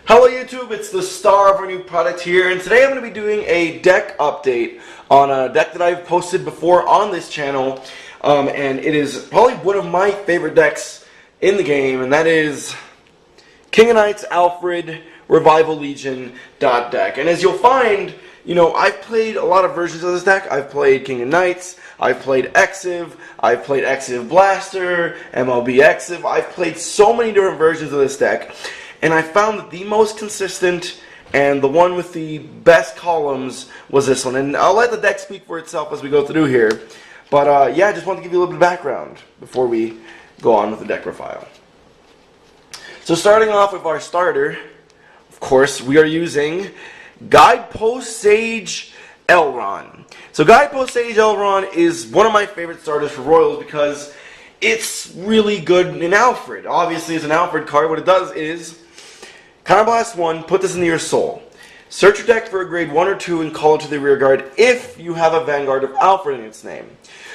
Hello YouTube, it's the star of our new product here, and today I'm going to be doing a deck update on a deck that I've posted before on this channel, and it is probably one of my favorite decks in the game, and that is King of Knights Alfred Revival Legion deck. And as you'll find, you know, I've played a lot of versions of this deck. I've played King of Knights, I've played Exiv, I've played Exiv Blaster, MLB Exiv. I've played so many different versions of this deck. And I found that the most consistent and the one with the best columns was this one. And I'll let the deck speak for itself as we go through here. But yeah, I just wanted to give you a little bit of background before we go on with the deck profile. So starting off with our starter, of course, we are using Guidepost Sage Elrond. So Guidepost Sage Elrond is one of my favorite starters for Royals because it's really good in Alfred. Obviously, it's an Alfred card. What it does is Counterblast 1, put this into your soul. Search your deck for a grade 1 or 2 and call it to the rear guard if you have a Vanguard of Alfred in its name.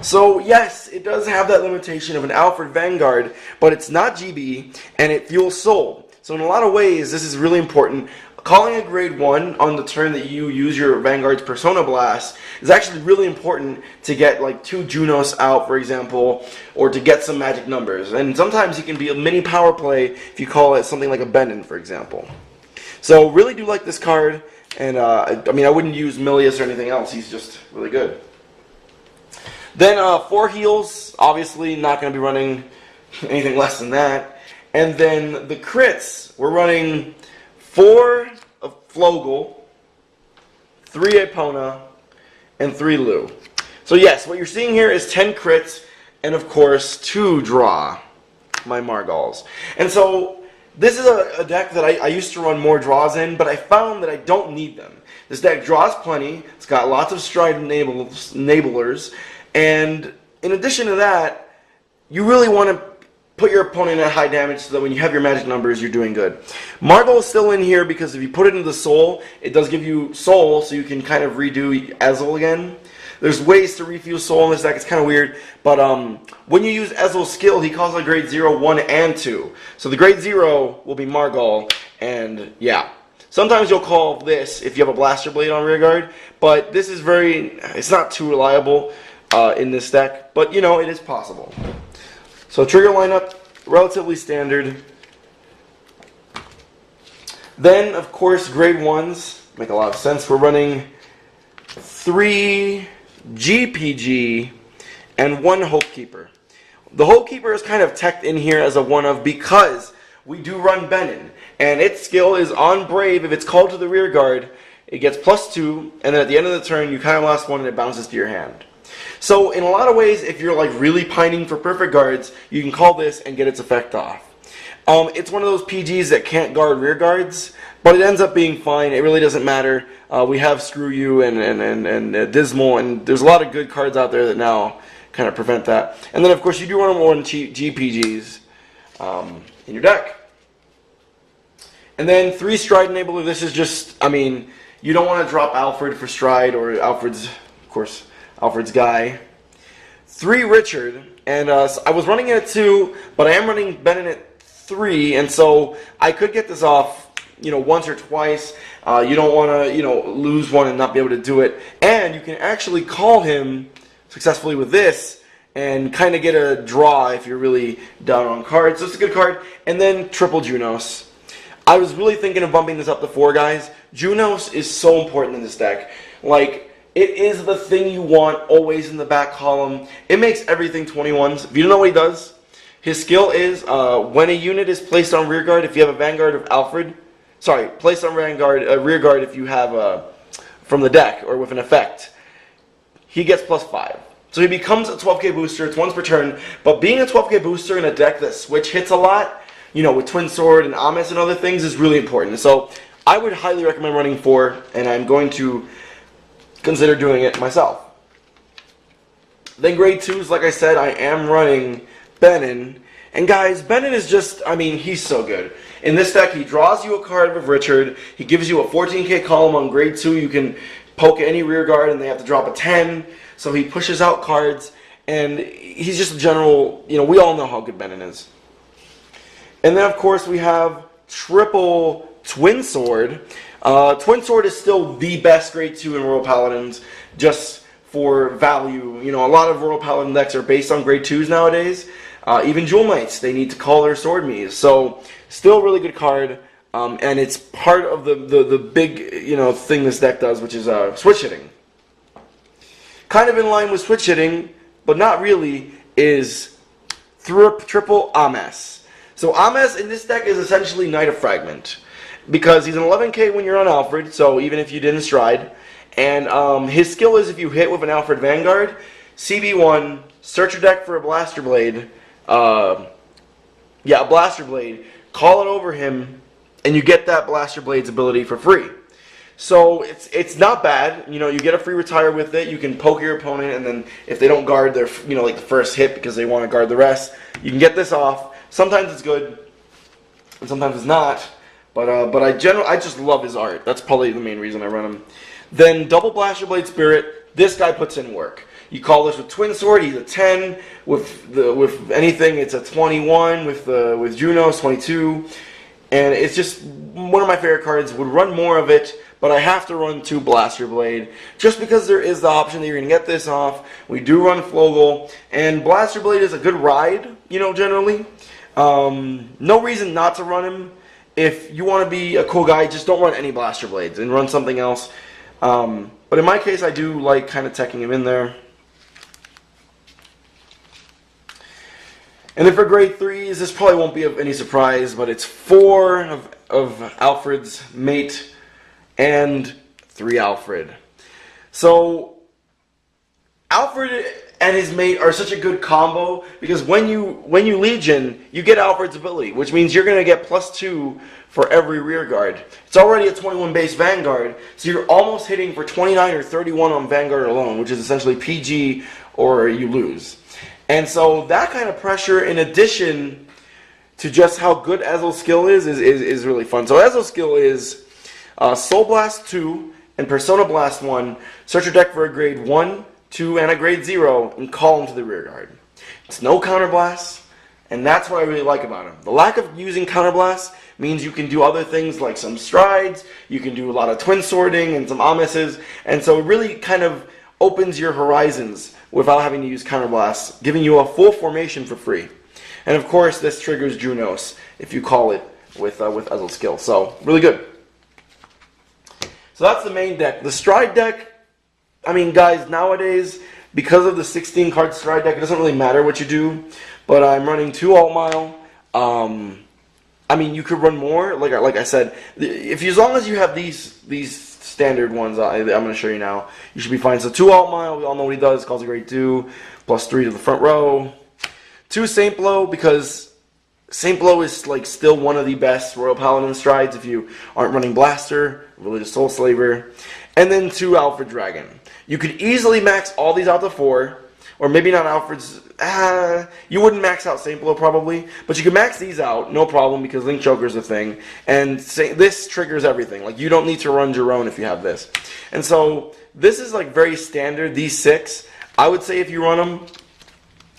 So yes, it does have that limitation of an Alfred Vanguard, but it's not GB and it fuels soul. So in a lot of ways, this is really important. Calling a grade 1 on the turn that you use your Vanguard's Persona Blast is actually really important to get like 2 Junos out, for example, or to get some magic numbers. And sometimes it can be a mini power play if you call it something like a Benin, for example. So really do like this card, and I mean I wouldn't use Milius or anything else, he's just really good. Then 4 heals, obviously not going to be running anything less than that. And then the crits, we're running 4 of Flogel, 3 Epona, and 3 Lu. So yes, what you're seeing here is 10 crits, and of course 2 draw, my Margals. And so this is a deck that I used to run more draws in, but I found that I don't need them. This deck draws plenty, it's got lots of stride enablers, and in addition to that, you really want to put your opponent at high damage so that when you have your magic numbers, you're doing good. Marvel is still in here because if you put it into the soul, it does give you soul, so you can kind of redo Ezel again. There's ways to refuse soul in this deck, it's kind of weird, but when you use Ezel's skill, he calls a grade 0, 1, and 2. So the grade 0 will be Margal, and yeah. Sometimes you'll call this if you have a Blaster Blade on rearguard, but this is it's not too reliable in this deck, but you know, it is possible. So trigger lineup, relatively standard. Then, of course, grade 1s make a lot of sense. We're running 3 GPG and 1 Hopekeeper. The Hopekeeper is kind of teched in here as a 1 of because we do run Benin, and its skill is on Brave. If it's called to the rear guard, it gets +2, and then at the end of the turn, you kind of last 1 and it bounces to your hand. So in a lot of ways, if you're like really pining for perfect guards, you can call this and get its effect off. It's one of those PGs that can't guard rear guards, but it ends up being fine. It really doesn't matter. We have Screw You and Dismal, and there's a lot of good cards out there that now kind of prevent that. And then of course you do run 1 GPGs in your deck. And then 3 Stride Enabler. This is just, I mean, you don't want to drop Alfred for Stride or Alfred's, of course, Alfred's guy. 3 Richard, and I was running it at 2, but I am running Benin at 3, and so I could get this off, you know, once or twice. You don't want to, you know, lose 1 and not be able to do it. And you can actually call him successfully with this and kind of get a draw if you're really down on cards. So it's a good card. And then triple Junos. I was really thinking of bumping this up to 4 guys. Junos is so important in this deck. Like, it is the thing you want always in the back column. It makes everything 21s. If you don't know what he does, his skill is when a unit is placed on rear guard, if you have a Vanguard of Alfred, sorry, placed on rear guard if you have from the deck or with an effect, he gets +5. So he becomes a 12k booster. It's once per turn. But being a 12k booster in a deck that switch hits a lot, you know, with Twin Sword and Amis and other things, is really important. So I would highly recommend running 4, and I'm going to consider doing it myself. Then grade 2s, like I said, I am running Benin. And guys, Benin is just, I mean, he's so good. In this deck, he draws you a card of Richard. He gives you a 14k column on grade 2. You can poke any rear guard and they have to drop a 10. So he pushes out cards. And he's just a general, you know, we all know how good Benin is. And then, of course, we have triple Twin Sword. Twin Sword is still the best grade 2 in Royal Paladins, just for value. You know, a lot of Royal Paladin decks are based on grade 2s nowadays. Even Jewel Knights, they need to call their Sword Mies. So, still a really good card, and it's part of the big, you know, thing this deck does, which is switch hitting. Kind of in line with switch hitting, but not really, is triple Ames. So Ames in this deck is essentially Knight of Fragment, because he's an 11k when you're on Alfred, so even if you didn't stride. And his skill is if you hit with an Alfred Vanguard, CB1, search your deck for a Blaster Blade, a Blaster Blade, call it over him, and you get that Blaster Blade's ability for free. So it's not bad. You know, you get a free retire with it. You can poke your opponent, and then if they don't guard their, you know, like the first hit because they want to guard the rest, you can get this off. Sometimes it's good, and sometimes it's not. But I just love his art. That's probably the main reason I run him. Then double Blaster Blade Spirit. This guy puts in work. You call this with Twin Sword, he's a 10. With anything, it's a 21. With Junos, 22. And it's just one of my favorite cards. Would run more of it, but I have to run 2 Blaster Blade, just because there is the option that you're going to get this off. We do run Flogel, and Blaster Blade is a good ride, you know, generally. No reason not to run him. If you want to be a cool guy, just don't run any Blaster Blades and run something else. But in my case, I do like kind of teching him in there. And then for grade 3s, this probably won't be of any surprise, but it's 4 of Alfred's mate and 3 Alfred. So Alfred and his mate are such a good combo, because when you Legion, you get Alfred's ability, which means you're going to get +2 for every rear guard. It's already a 21 base Vanguard, so you're almost hitting for 29 or 31 on Vanguard alone, which is essentially PG or you lose. And so that kind of pressure, in addition to just how good Ezel's skill is really fun. So Ezel's skill is Soul Blast 2 and Persona Blast 1. Search your deck for a grade 1, 2, and a grade 0, and call him to the rear guard. It's no counterblasts, and that's what I really like about him. The lack of using counterblasts means you can do other things like some strides, you can do a lot of twin sorting and some Ameses, and so it really kind of opens your horizons without having to use counterblasts, giving you a full formation for free. And of course, this triggers Junos if you call it with Ezel's skill. So, really good. So that's the main deck. The stride deck, I mean, guys, nowadays, because of the 16 card stride deck, it doesn't really matter what you do. But I'm running 2 Alt Mile. I mean, you could run more. Like I said, as long as you have these standard ones, I'm going to show you now, you should be fine. So 2 Alt Mile, we all know what he does. Calls a grade 2, +3 to the front row. 2 Saint Blow, because Saint Blow is like still one of the best Royal Paladin strides if you aren't running Blaster, Religious Soul Slaver. And then 2 Alfred Dragon. You could easily max all these out to 4, or maybe not Alfred's. You wouldn't max out Saint Blow probably, but you can max these out, no problem, because Link Choker's a thing. And this triggers everything. Like, you don't need to run Jerome if you have this. And so this is like very standard. These 6, I would say if you run them,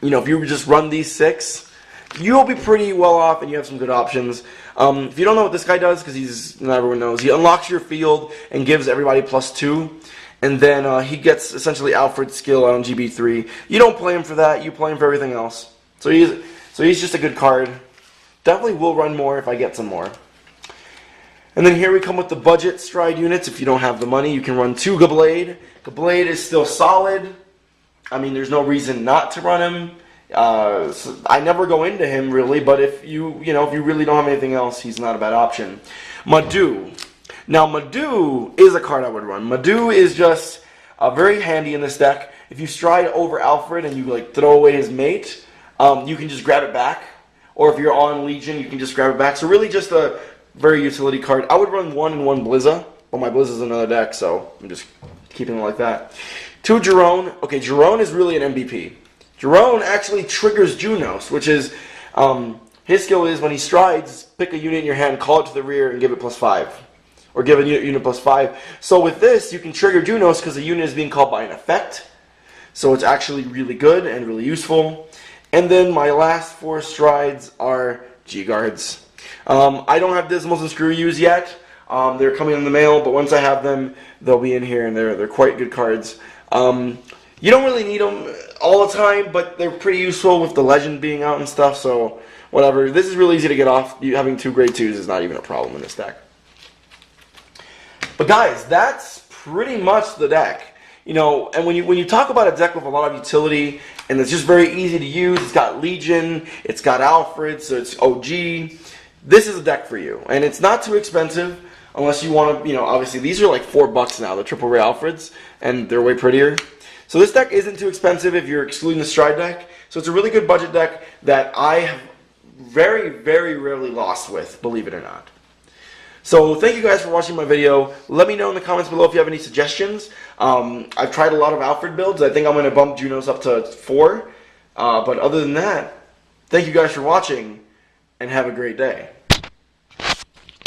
you know, if you just run these 6, you'll be pretty well off, and you have some good options. If you don't know what this guy does, because not everyone knows, he unlocks your field and gives everybody +2. And then he gets essentially Alfred's skill on GB3. You don't play him for that. You play him for everything else. So he's just a good card. Definitely will run more if I get some more. And then here we come with the budget stride units. If you don't have the money, you can run 2 Gablade. Gablade is still solid. I mean, there's no reason not to run him. So I never go into him really, but if you really don't have anything else, he's not a bad option. Madhu. Now, Madhu is a card I would run. Madhu is just very handy in this deck. If you stride over Alfred and you like throw away his mate, you can just grab it back. Or if you're on Legion, you can just grab it back. So really just a very utility card. I would run 1 and 1 Blizza, but my Blizza's another deck, so I'm just keeping it like that. 2 Jerome. Okay, Jerome is really an MVP. Jerome actually triggers Junos, which is, his skill is when he strides, pick a unit in your hand, call it to the rear, and give it +5. Or give a unit +5. So with this, you can trigger Junos because the unit is being called by an effect. So it's actually really good and really useful. And then my last 4 strides are G-Guards. I don't have Dismals and Screw Yous yet. They're coming in the mail, but once I have them, they'll be in here, and they're quite good cards. You don't really need them all the time, but they're pretty useful with the Legend being out and stuff, so whatever. This is really easy to get off. Having 2 grade 2s is not even a problem in this deck. But guys, that's pretty much the deck. You know, and when you talk about a deck with a lot of utility, and it's just very easy to use, it's got Legion, it's got Alfred, so it's OG, this is a deck for you. And it's not too expensive, unless you want to, you know, obviously these are like $4 now, the triple rare Alfreds, and they're way prettier. So this deck isn't too expensive if you're excluding the Stride deck. So it's a really good budget deck that I have very, very rarely lost with, believe it or not. So thank you guys for watching my video. Let me know in the comments below if you have any suggestions. I've tried a lot of Alfred builds. I think I'm going to bump Juno's up to 4. But other than that, thank you guys for watching, and have a great day.